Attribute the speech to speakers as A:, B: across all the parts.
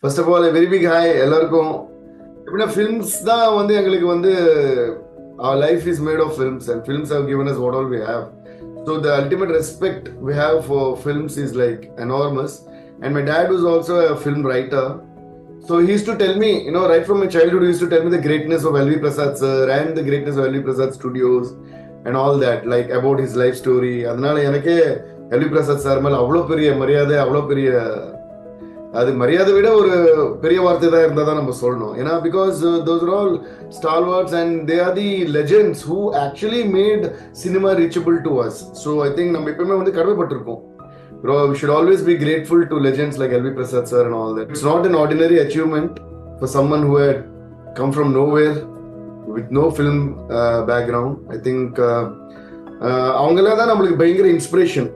A: First of all, a very big hi எல்லாருக்கும். எப்படின்னா films தான் வந்து எங்களுக்கு வந்து our life is made of films and films have given us what all we have. So the ultimate respect we have for films is like enormous. And my dad was also a film writer. So he used to tell me, right from my childhood, he used to tell me the greatness of L.V. Prasad sir and the greatness of L.V. Prasad Studios and all that, like about his life story. அதனால எனக்கே L.V. Prasad sir மேல அவ்வளோ பெரிய மரியாதை, அவ்வளோ பெரிய அது மரியாதை விட ஒரு பெரிய வார்த்தை தான் இருந்தா தான் நம்ம சொல்லணும். ஏன்னா because those are all stalwarts and they are the legends who actually made cinema reachable to us. So I think நம்ம எப்பவுமே வந்து கடமைப்பட்டிருக்கோம். Bro, we should always be grateful to legends like L.V. Prasad sir and all that. It's not an ordinary achievement for someone who had come from nowhere with no film background. I think அவங்களாம் தான் நம்மளுக்கு பயங்கர inspiration.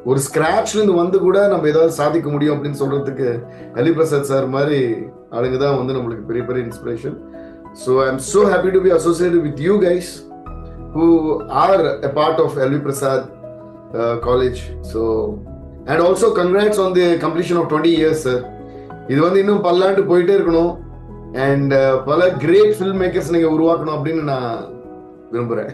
A: ஒரு ஸ்கிராச்ல இருந்து வந்து கூட நம்ம ஏதாவது சாதிக்க முடியும் அப்படின்னு சொல்றதுக்கு L.V. பிரசாத் சார் மாதிரி ஆளுங்க தான் வந்து நம்மளுக்கு பெரிய பெரிய inspiration. So I am so happy to be associated with you guys who are a part of L.V. Prasad college. So and also congrats on the completion of 20 years, sir. இது வந்து இன்னும் பல்லாண்டு போயிட்டே இருக்கணும் and பல great film makers நீங்க உருவாக்கணும் அப்படின்னு நான் விரும்புறேன்.